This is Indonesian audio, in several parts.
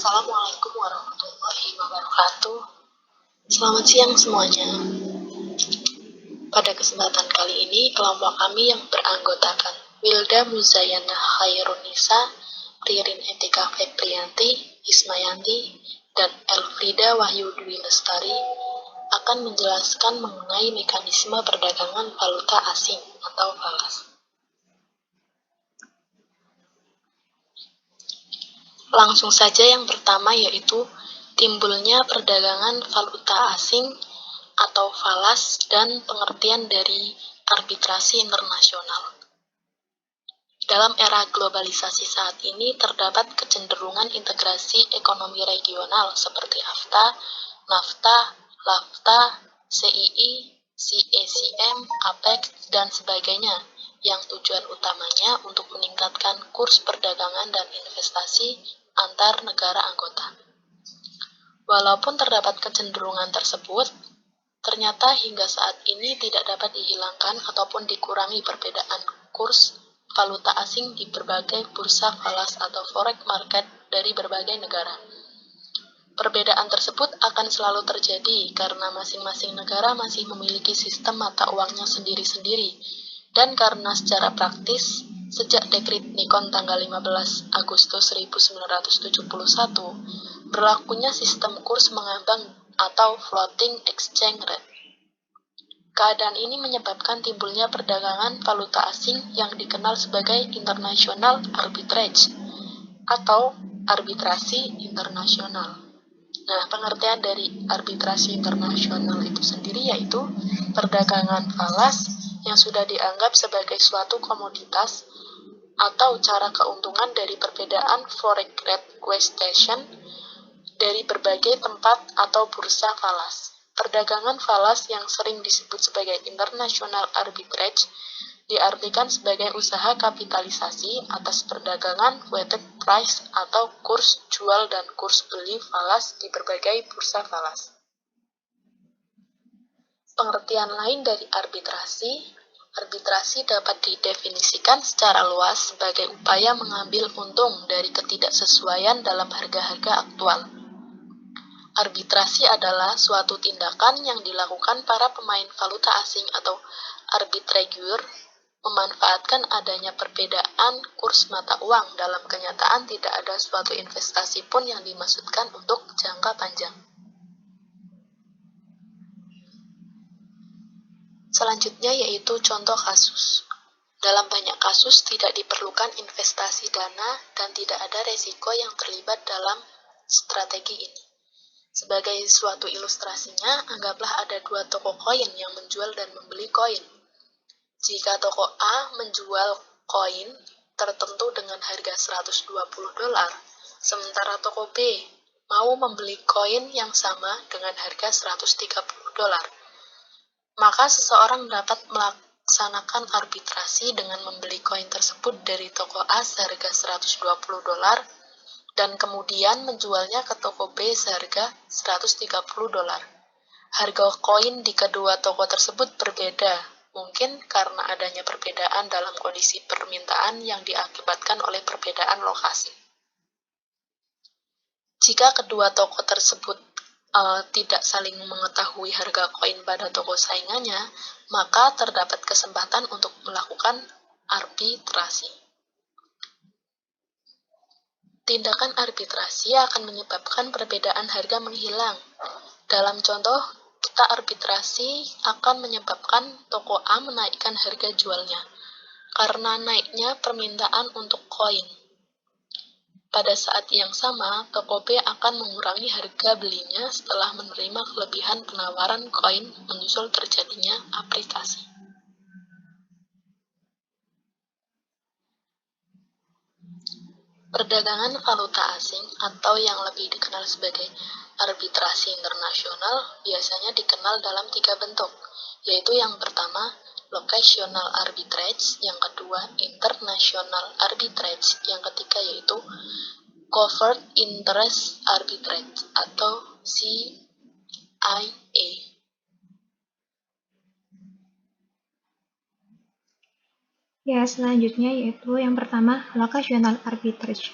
Assalamualaikum warahmatullahi wabarakatuh. Selamat siang semuanya. Pada kesempatan kali ini, kelompok kami yang beranggotakan Wilda Muzayana Khairunisa, Ririn Etika Febrianti, Ismayanti, dan Elfrida Wahyu Dwi Lestari akan menjelaskan mengenai mekanisme perdagangan valuta asing atau falas. Langsung saja yang pertama yaitu timbulnya perdagangan valuta asing atau falas dan pengertian dari arbitrasi internasional. Dalam era globalisasi saat ini terdapat kecenderungan integrasi ekonomi regional seperti AFTA, NAFTA, LAFTA, CII, CECM, APEC, dan sebagainya yang tujuan utamanya untuk meningkatkan kurs perdagangan dan investasi antar negara anggota. Walaupun terdapat kecenderungan tersebut, ternyata hingga saat ini tidak dapat dihilangkan ataupun dikurangi perbedaan kurs valuta asing di berbagai bursa falas atau forex market dari berbagai negara. Perbedaan tersebut akan selalu terjadi karena masing-masing negara masih memiliki sistem mata uangnya sendiri-sendiri, dan karena secara praktis, sejak dekrit Nikon tanggal 15 Agustus 1971, berlakunya sistem kurs mengambang atau floating exchange rate. Keadaan ini menyebabkan timbulnya perdagangan valuta asing yang dikenal sebagai international arbitrage atau arbitrasi internasional. Nah, pengertian dari arbitrasi internasional itu sendiri yaitu perdagangan falas yang sudah dianggap sebagai suatu komoditas atau cara keuntungan dari perbedaan forex rate quotation dari berbagai tempat atau bursa falas. Perdagangan falas yang sering disebut sebagai international arbitrage diartikan sebagai usaha kapitalisasi atas perdagangan weighted price atau kurs jual dan kurs beli falas di berbagai bursa falas. Pengertian lain dari arbitrasi dapat didefinisikan secara luas sebagai upaya mengambil untung dari ketidaksesuaian dalam harga-harga aktual. Arbitrasi adalah suatu tindakan yang dilakukan para pemain valuta asing atau arbitrageur memanfaatkan adanya perbedaan kurs mata uang. Dalam kenyataan tidak ada suatu investasi pun yang dimaksudkan untuk jangka panjang. Selanjutnya yaitu contoh kasus. Dalam banyak kasus tidak diperlukan investasi dana dan tidak ada resiko yang terlibat dalam strategi ini. Sebagai suatu ilustrasinya, anggaplah ada dua toko koin yang menjual dan membeli koin. Jika toko A menjual koin tertentu dengan harga $120, sementara toko B mau membeli koin yang sama dengan harga $130, maka seseorang dapat melaksanakan arbitrasi dengan membeli koin tersebut dari toko A seharga $120 dan kemudian menjualnya ke toko B seharga $130. Harga koin di kedua toko tersebut berbeda, mungkin karena adanya perbedaan dalam kondisi permintaan yang diakibatkan oleh perbedaan lokasi. Jika kedua toko tersebut tidak saling mengetahui harga koin pada toko saingannya, maka terdapat kesempatan untuk melakukan arbitrasi. Tindakan arbitrasi akan menyebabkan perbedaan harga menghilang. Dalam contoh, kita arbitrasi akan menyebabkan toko A menaikkan harga jualnya karena naiknya permintaan untuk koin. Pada saat yang sama, toko B akan mengurangi harga belinya setelah menerima kelebihan penawaran koin menyusul terjadinya arbitrasi. Perdagangan valuta asing atau yang lebih dikenal sebagai arbitrasi internasional biasanya dikenal dalam 3 bentuk, yaitu yang pertama, locational arbitrage, yang kedua, international arbitrage, yang ketiga yaitu covert interest arbitrage atau CIA. Ya, selanjutnya yaitu yang pertama, locational arbitrage.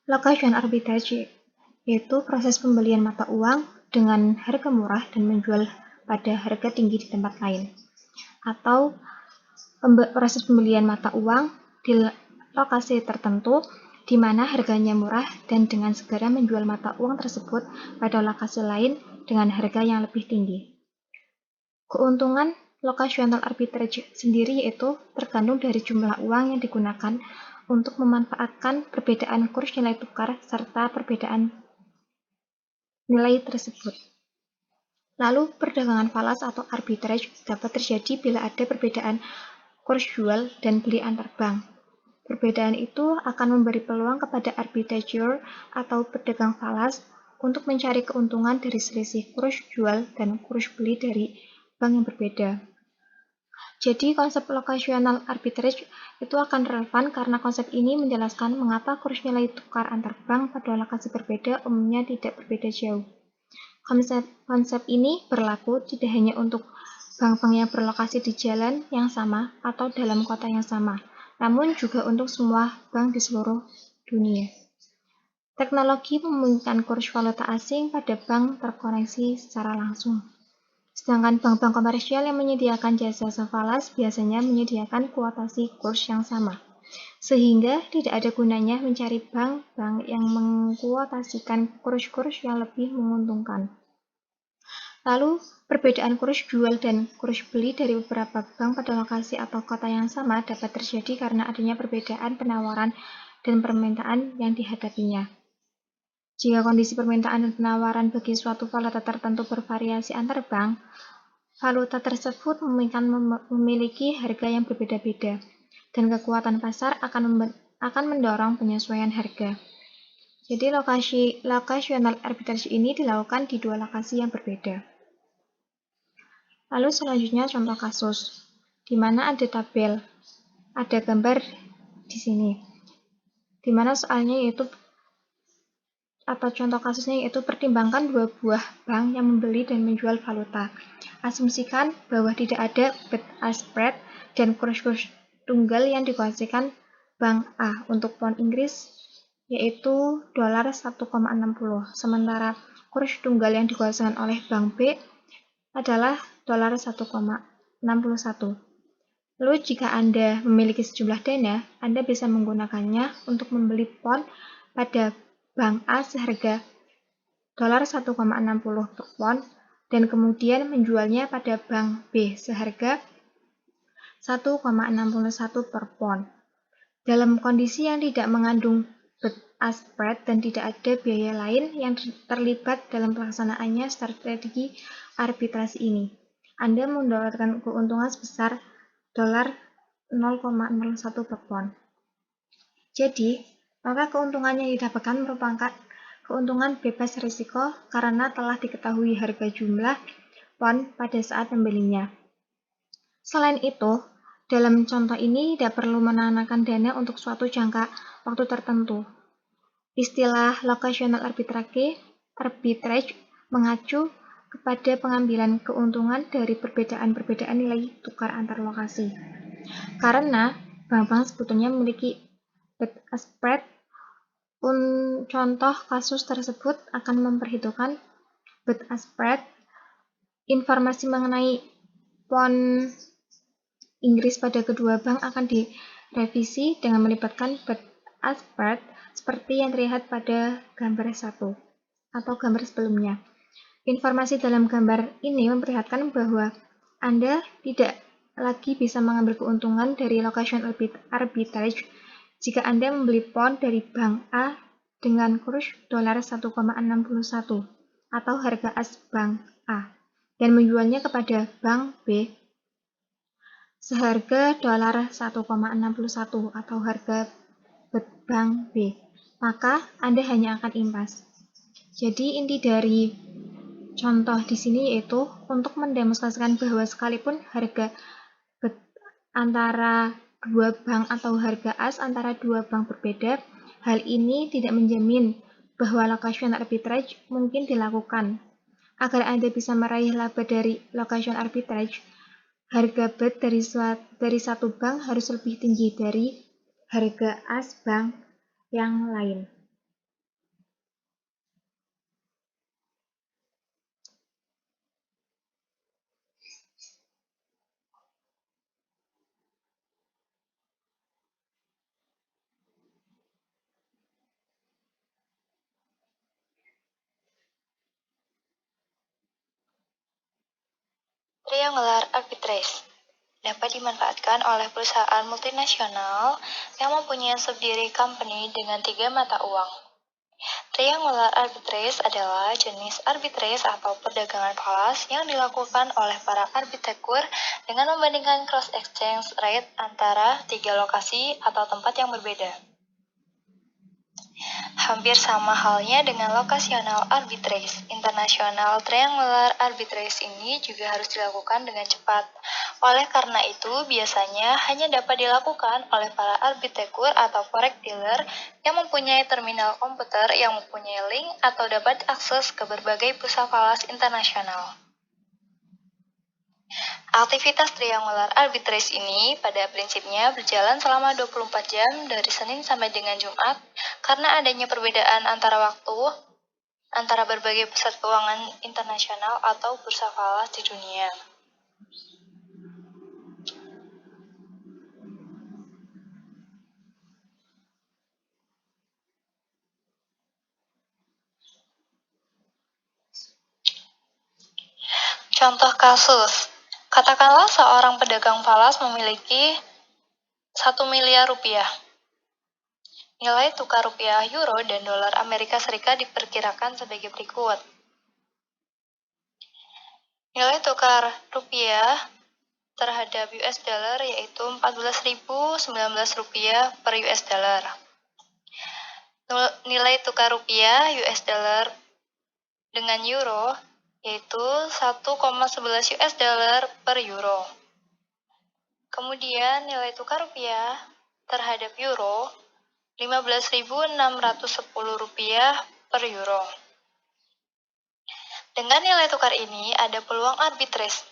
Location arbitrage yaitu proses pembelian mata uang dengan harga murah dan menjual pada harga tinggi di tempat lain, atau proses pembelian mata uang di lokasi tertentu di mana harganya murah dan dengan segera menjual mata uang tersebut pada lokasi lain dengan harga yang lebih tinggi. Keuntungan locational arbitrage sendiri yaitu tergantung dari jumlah uang yang digunakan untuk memanfaatkan perbedaan kurs nilai tukar serta perbedaan nilai tersebut. Lalu, perdagangan falas atau arbitrage dapat terjadi bila ada perbedaan kurs jual dan beli antar bank. Perbedaan itu akan memberi peluang kepada arbitrager atau pedagang falas untuk mencari keuntungan dari selisih kurs jual dan kurs beli dari bank yang berbeda. Jadi, konsep locational arbitrage itu akan relevan karena konsep ini menjelaskan mengapa kurs nilai tukar antar bank pada lokasi berbeda umumnya tidak berbeda jauh. Konsep ini berlaku tidak hanya untuk bank-bank yang berlokasi di jalan yang sama atau dalam kota yang sama, namun juga untuk semua bank di seluruh dunia. Teknologi memungkinkan kurs valuta asing pada bank terkoneksi secara langsung. Sedangkan bank-bank komersial yang menyediakan jasa falas biasanya menyediakan kuotasi kurs yang sama, sehingga tidak ada gunanya mencari bank-bank yang mengkuotasikan kurs-kurs yang lebih menguntungkan. Lalu, perbedaan kurs jual dan kurs beli dari beberapa bank pada lokasi atau kota yang sama dapat terjadi karena adanya perbedaan penawaran dan permintaan yang dihadapinya. Jika kondisi permintaan dan penawaran bagi suatu valuta tertentu bervariasi antar bank, valuta tersebut memiliki harga yang berbeda-beda, dan kekuatan pasar akan mendorong penyesuaian harga. Jadi locational arbitrage ini dilakukan di dua lokasi yang berbeda. Lalu selanjutnya contoh kasus, di mana ada tabel, ada gambar di sini, di mana soalnya yaitu atau contoh kasusnya yaitu pertimbangkan dua buah bank yang membeli dan menjual valuta. Asumsikan bahwa tidak ada bid-ask spread dan kurs-kurs tunggal yang dikuasaikan bank A untuk pound Inggris yaitu dolar 1,60, sementara kurs tunggal yang dikuasaikan oleh bank B adalah dolar 1,61. Lalu jika Anda memiliki sejumlah dana, Anda bisa menggunakannya untuk membeli pound pada bank A seharga dolar 1,60 per pound dan kemudian menjualnya pada bank B seharga 1,61 per pound. Dalam kondisi yang tidak mengandung bid-ask spread dan tidak ada biaya lain yang terlibat dalam pelaksanaannya strategi arbitrasi ini, Anda mendapatkan keuntungan sebesar dolar 0,01 per pound. Jadi, maka keuntungan yang didapatkan merupakan keuntungan bebas risiko karena telah diketahui harga jumlah pound pada saat membelinya. Selain itu, dalam contoh ini tidak perlu menanamkan dana untuk suatu jangka waktu tertentu. Istilah locational arbitrage mengacu kepada pengambilan keuntungan dari perbedaan-perbedaan nilai tukar antar lokasi. Karena bank-bank sebetulnya memiliki bid-ask spread, contoh kasus tersebut akan memperhitungkan bid-ask spread. Informasi mengenai pound Inggris pada kedua bank akan direvisi dengan melibatkan bid-ask spread seperti yang terlihat pada gambar 1 atau gambar sebelumnya. Informasi dalam gambar ini memperlihatkan bahwa Anda tidak lagi bisa mengambil keuntungan dari location arbitrage jika Anda membeli pound dari bank A dengan kurs dolar 1,61 atau harga as bank A dan menjualnya kepada bank B seharga dolar 1,61 atau harga bank B, maka Anda hanya akan impas. Jadi inti dari contoh di sini yaitu untuk mendemonstrasikan bahwa sekalipun harga antara dua bank atau harga as antara dua bank berbeda, hal ini tidak menjamin bahwa location arbitrage mungkin dilakukan. Agar Anda bisa meraih laba dari location arbitrage, harga bid dari satu bank harus lebih tinggi dari harga as bank yang lain. Triangular arbitrage dapat dimanfaatkan oleh perusahaan multinasional yang mempunyai subsidiary company dengan 3 mata uang. Triangular arbitrage adalah jenis arbitrage atau perdagangan falas yang dilakukan oleh para arbitrator dengan membandingkan cross exchange rate antara 3 lokasi atau tempat yang berbeda. Hampir sama halnya dengan locational arbitrage, international triangular arbitrage ini juga harus dilakukan dengan cepat. Oleh karena itu, biasanya hanya dapat dilakukan oleh para arbitrator atau forex dealer yang mempunyai terminal komputer yang mempunyai link atau dapat akses ke berbagai bursa falas internasional. Aktivitas triangular arbitrage ini pada prinsipnya berjalan selama 24 jam dari Senin sampai dengan Jumat karena adanya perbedaan antara waktu antara berbagai pusat keuangan internasional atau bursa falas di dunia. Contoh kasus, katakanlah seorang pedagang falas memiliki 1 miliar rupiah. Nilai tukar rupiah, euro, dan dolar Amerika Serikat diperkirakan sebagai berikut. Nilai tukar rupiah terhadap US dollar yaitu 14.019 rupiah per US dollar. Nilai tukar rupiah US dollar dengan euro yaitu 1,11 US dollar per euro. Kemudian nilai tukar rupiah terhadap euro 15.610 rupiah per euro. Dengan nilai tukar ini ada peluang arbitrage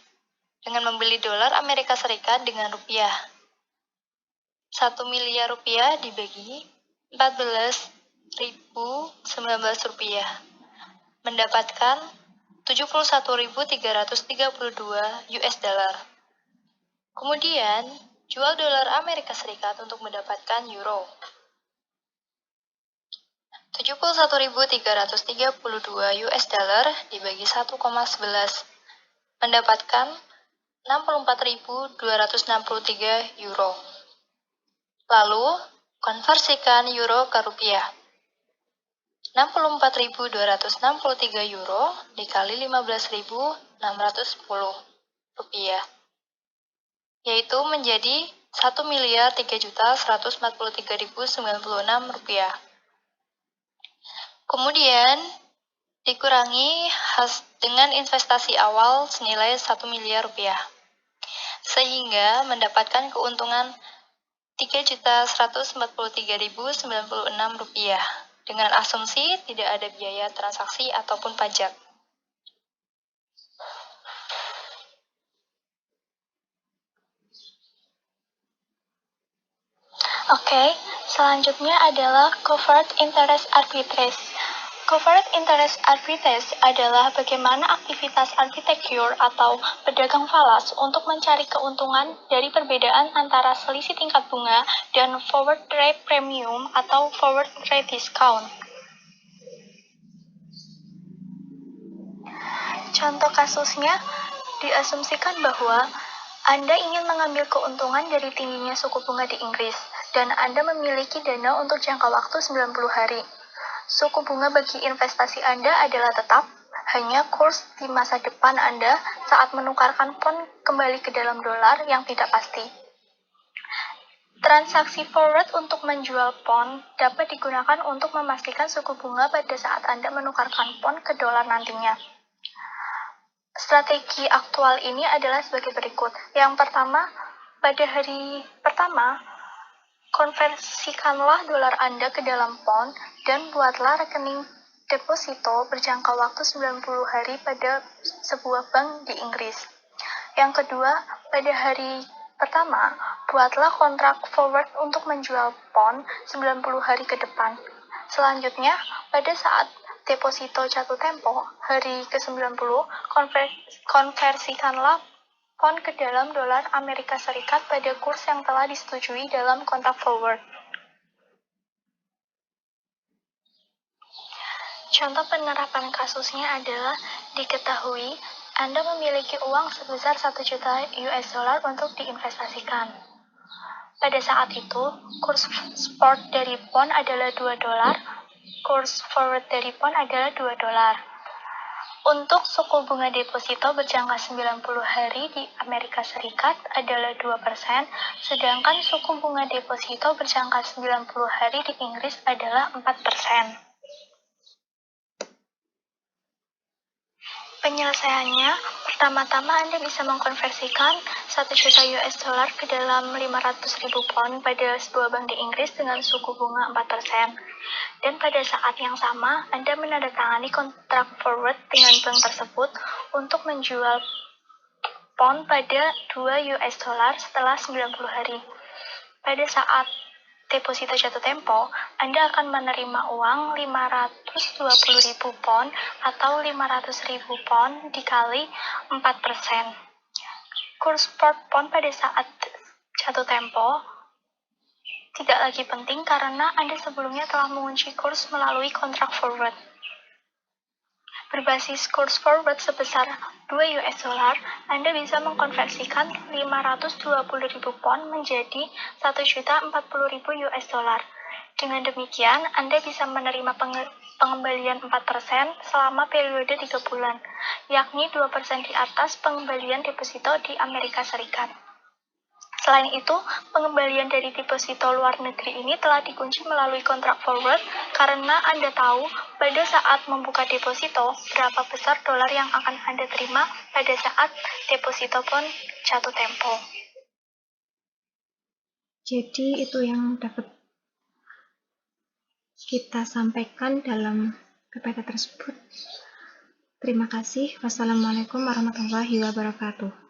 dengan membeli dolar Amerika Serikat dengan rupiah. 1 miliar rupiah dibagi 14.019 rupiah mendapatkan 71.332 US dollar. Kemudian, jual dolar Amerika Serikat untuk mendapatkan euro. 71.332 US dollar dibagi 1,11 mendapatkan 64.263 euro. Lalu, konversikan euro ke rupiah. 64.263 euro dikali 15.610 rupiah, yaitu menjadi 1.003.143.096 rupiah. Kemudian, dikurangi dengan investasi awal senilai 1 miliar rupiah, sehingga mendapatkan keuntungan 3.143.096 rupiah, dengan asumsi tidak ada biaya transaksi ataupun pajak. Oke, selanjutnya adalah covert interest arbitrage. Covert interest arbitrage adalah bagaimana aktivitas arsitektur atau pedagang falas untuk mencari keuntungan dari perbedaan antara selisih tingkat bunga dan forward rate premium atau forward rate discount. Contoh kasusnya, diasumsikan bahwa Anda ingin mengambil keuntungan dari tingginya suku bunga di Inggris, dan Anda memiliki dana untuk jangka waktu 90 hari. Suku bunga bagi investasi Anda adalah tetap, hanya kurs di masa depan Anda saat menukarkan pon kembali ke dalam dolar yang tidak pasti. Transaksi forward untuk menjual pon dapat digunakan untuk memastikan suku bunga pada saat Anda menukarkan pon ke dolar nantinya. Strategi aktual ini adalah sebagai berikut. Yang pertama, pada hari pertama, konversikanlah dolar Anda ke dalam pon dan buatlah rekening deposito berjangka waktu 90 hari pada sebuah bank di Inggris. Yang kedua, pada hari pertama, buatlah kontrak forward untuk menjual pon 90 hari ke depan. Selanjutnya, pada saat deposito jatuh tempo, hari ke-90, konversikanlah pon ke dalam dolar Amerika Serikat pada kurs yang telah disetujui dalam kontrak forward. Contoh penerapan kasusnya adalah diketahui Anda memiliki uang sebesar 1 juta US dollar untuk diinvestasikan. Pada saat itu, kurs spot dari pound adalah 2 dolar, kurs forward dari pound adalah 2 dolar. Untuk suku bunga deposito berjangka 90 hari di Amerika Serikat adalah 2%, sedangkan suku bunga deposito berjangka 90 hari di Inggris adalah 4%. Penyelesaiannya, pertama-tama Anda bisa mengkonversikan 1 juta US dollar ke dalam 500.000 pound pada sebuah bank di Inggris dengan suku bunga 4%. Dan pada saat yang sama, Anda menandatangani kontrak forward dengan bank tersebut untuk menjual pound pada 2 US dollar setelah 90 hari. Pada saat deposito jatuh tempo, Anda akan menerima uang 520.000 pound atau 500.000 pound dikali 4%. Kurs spot pound pada saat jatuh tempo tidak lagi penting karena Anda sebelumnya telah mengunci kurs melalui kontrak forward. Berbasis kurs forward sebesar 2 US dollar, Anda bisa mengkonversikan 520.000 pound menjadi 1.040.000 US dollar. Dengan demikian, Anda bisa menerima pengembalian 4% selama periode 3 bulan, yakni 2% di atas pengembalian deposito di Amerika Serikat. Selain itu, pengembalian dari deposito luar negeri ini telah dikunci melalui kontrak forward karena Anda tahu pada saat membuka deposito berapa besar dolar yang akan Anda terima pada saat deposito pun jatuh tempo. Jadi itu yang dapat kita sampaikan dalam PPT tersebut. Terima kasih. Wassalamualaikum warahmatullahi wabarakatuh.